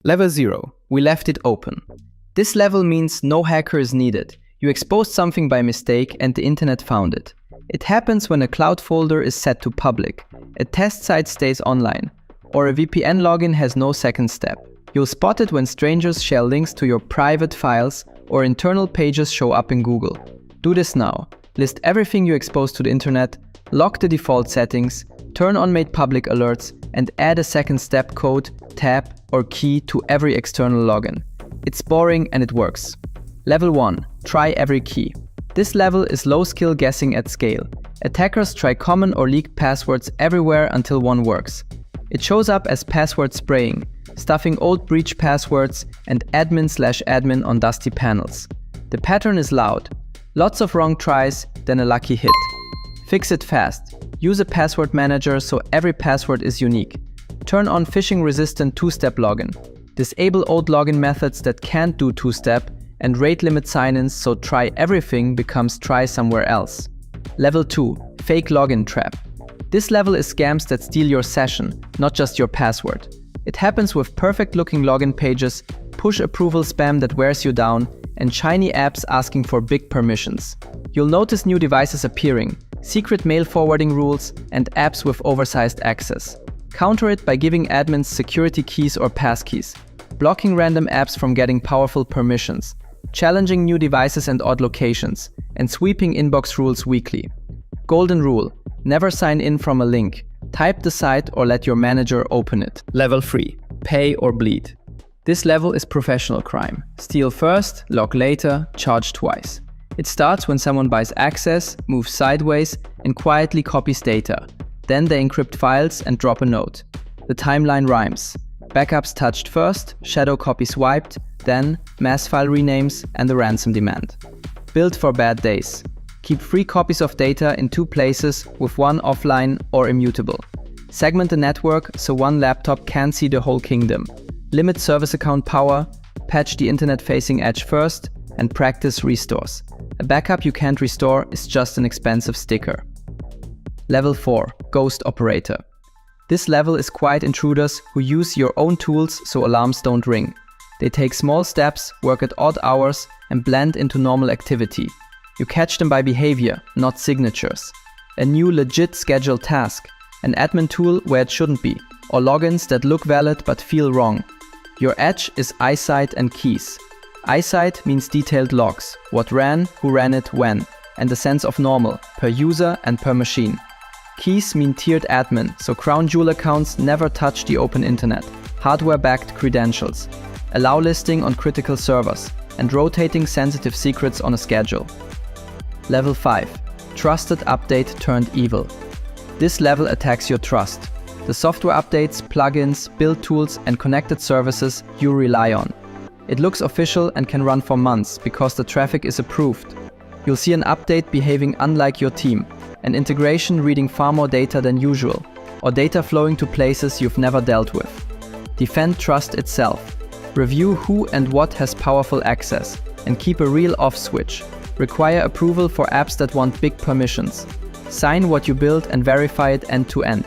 Level 0. We left it open. This level means no hacker is needed. You exposed something by mistake and the internet found it. It happens when a cloud folder is set to public, a test site stays online, or a VPN login has no second step. You'll spot it when strangers share links to your private files or internal pages show up in Google. Do this now. List everything you expose to the internet, lock the default settings, turn on made public alerts, and add a second step code, tab, or key to every external login. It's boring and it works. Level 1. Try every key. This level is low-skill guessing at scale. Attackers try common or leaked passwords everywhere until one works. It shows up as password spraying, stuffing old breach passwords and admin/admin on dusty panels. The pattern is loud. Lots of wrong tries, then a lucky hit. Fix it fast. Use a password manager so every password is unique. Turn on phishing-resistant two-step login. Disable old login methods that can't do two-step, and rate limit sign-ins so try everything becomes try somewhere else. Level 2. Fake login trap. This level is scams that steal your session, not just your password. It happens with perfect-looking login pages, push approval spam that wears you down, and shiny apps asking for big permissions. You'll notice new devices appearing, secret mail forwarding rules, and apps with oversized access. Counter it by giving admins security keys or passkeys, blocking random apps from getting powerful permissions, challenging new devices and odd locations, and sweeping inbox rules weekly. Golden rule: never sign in from a link. Type the site or let your manager open it. Level 3. Pay or bleed. This level is professional crime. Steal first, log later, charge twice. It starts when someone buys access, moves sideways, and quietly copies data. Then they encrypt files and drop a note. The timeline rhymes. Backups touched first, shadow copies wiped, then mass file renames and a ransom demand. Built for bad days. Keep free copies of data in 2 places with one offline or immutable. Segment the network so one laptop can't see the whole kingdom. Limit service account power, patch the internet-facing edge first, and practice restores. A backup you can't restore is just an expensive sticker. Level 4. Ghost operator. This level is quiet intruders who use your own tools so alarms don't ring. They take small steps, work at odd hours, and blend into normal activity. You catch them by behavior, not signatures. A new legit scheduled task, an admin tool where it shouldn't be, or logins that look valid but feel wrong. Your edge is eyesight and keys. Eyesight means detailed logs, what ran, who ran it, when, and a sense of normal, per user and per machine. Keys mean tiered admin, so crown jewel accounts never touch the open internet. Hardware-backed credentials. Allow listing on critical servers, and rotating sensitive secrets on a schedule. Level 5. Trusted update turned evil. This level attacks your trust. The software updates, plugins, build tools, and connected services you rely on. It looks official and can run for months because the traffic is approved. You'll see an update behaving unlike your team, an integration reading far more data than usual, or data flowing to places you've never dealt with. Defend trust itself. Review who and what has powerful access, and keep a real off switch. Require approval for apps that want big permissions. Sign what you build and verify it end to end.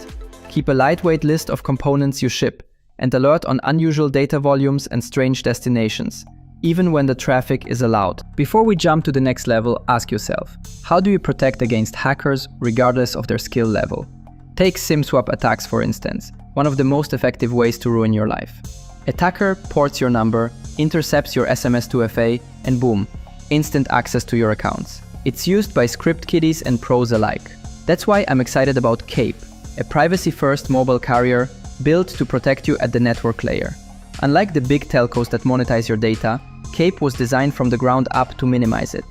Keep a lightweight list of components you ship, and alert on unusual data volumes and strange destinations, even when the traffic is allowed. Before we jump to the next level, ask yourself, how do you protect against hackers regardless of their skill level? Take SIM swap attacks for instance, one of the most effective ways to ruin your life. Attacker ports your number, intercepts your SMS 2FA, and boom, instant access to your accounts. It's used by script kiddies and pros alike. That's why I'm excited about Cape, a privacy-first mobile carrier built to protect you at the network layer. Unlike the big telcos that monetize your data, Cape was designed from the ground up to minimize it.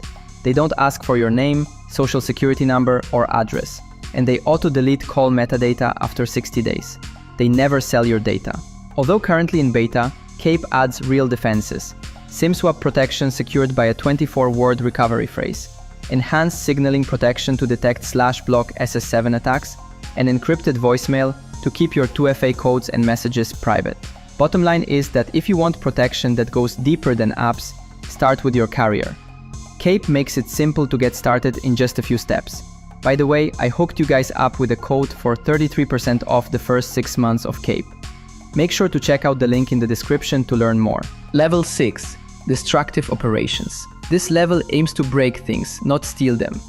They don't ask for your name, social security number, or address, and they auto-delete call metadata after 60 days. They never sell your data. Although currently in beta, Cape adds real defenses. SIM swap protection secured by a 24-word recovery phrase, enhanced signaling protection to detect /block SS7 attacks, and encrypted voicemail to keep your 2FA codes and messages private. Bottom line is that if you want protection that goes deeper than apps, start with your carrier. Cape makes it simple to get started in just a few steps. By the way, I hooked you guys up with a code for 33% off the first 6 months of Cape. Make sure to check out the link in the description to learn more. Level 6. Destructive operations. This level aims to break things, not steal them.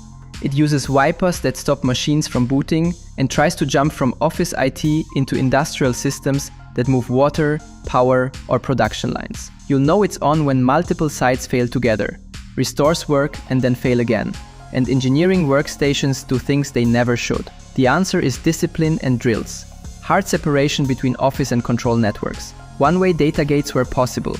It uses wipers that stop machines from booting and tries to jump from office IT into industrial systems that move water, power, or production lines. You'll know it's on when multiple sites fail together, restores work and then fail again, and engineering workstations do things they never should. The answer is discipline and drills. Hard separation between office and control networks. One-way data gates where possible.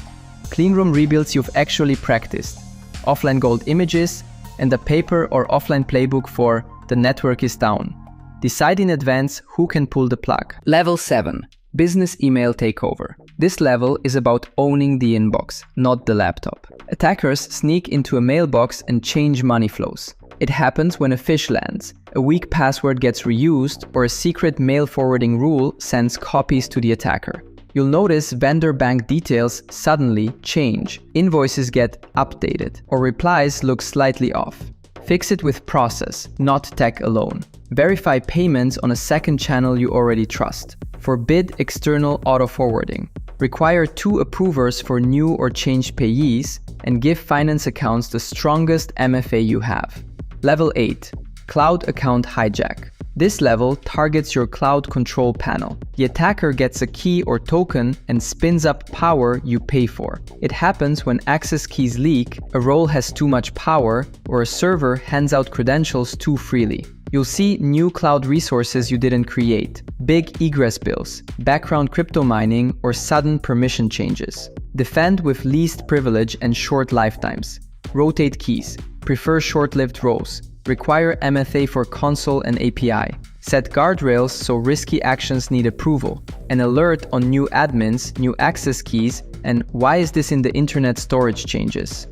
Cleanroom rebuilds you've actually practiced. Offline gold images, and a paper or offline playbook for the network is down. Decide in advance who can pull the plug. Level 7. Business email takeover. This level is about owning the inbox, not the laptop. Attackers sneak into a mailbox and change money flows. It happens when a phish lands, a weak password gets reused, or a secret mail forwarding rule sends copies to the attacker. You'll notice vendor bank details suddenly change, invoices get updated, or replies look slightly off. Fix it with process, not tech alone. Verify payments on a second channel you already trust. Forbid external auto-forwarding. Require 2 approvers for new or changed payees, and give finance accounts the strongest MFA you have. Level 8. Cloud account hijack. This level targets your cloud control panel. The attacker gets a key or token and spins up power you pay for. It happens when access keys leak, a role has too much power, or a server hands out credentials too freely. You'll see new cloud resources you didn't create, big egress bills, background crypto mining, or sudden permission changes. Defend with least privilege and short lifetimes. Rotate keys. Prefer short-lived roles. Require MFA for console and API. Set guardrails so risky actions need approval. An alert on new admins, new access keys, and why is this in the internet storage changes.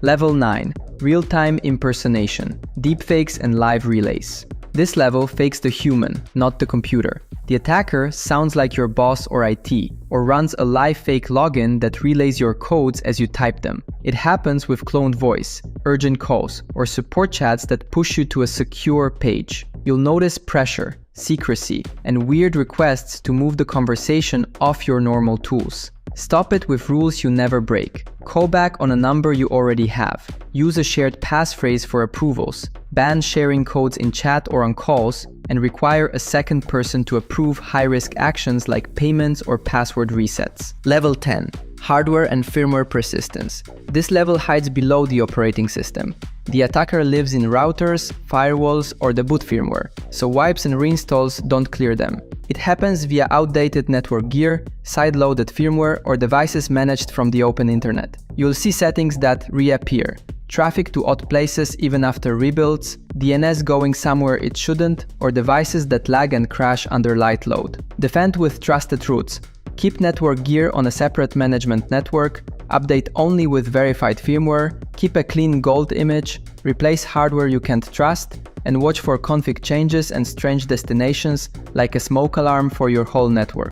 Level 9. Real-time impersonation. Deepfakes and live relays. This level fakes the human, not the computer. The attacker sounds like your boss or IT, or runs a live fake login that relays your codes as you type them. It happens with cloned voice, urgent calls, or support chats that push you to a secure page. You'll notice pressure, secrecy, and weird requests to move the conversation off your normal tools. Stop it with rules you never break. Call back on a number you already have. Use a shared passphrase for approvals. Ban sharing codes in chat or on calls, and require a second person to approve high-risk actions like payments or password resets. Level 10. Hardware and firmware persistence. This level hides below the operating system. The attacker lives in routers, firewalls, or the boot firmware, so wipes and reinstalls don't clear them. It happens via outdated network gear, side-loaded firmware, or devices managed from the open internet. You'll see settings that reappear. Traffic to odd places even after rebuilds, DNS going somewhere it shouldn't, or devices that lag and crash under light load. Defend with trusted routes. Keep network gear on a separate management network, update only with verified firmware, keep a clean gold image, replace hardware you can't trust, and watch for config changes and strange destinations like a smoke alarm for your whole network.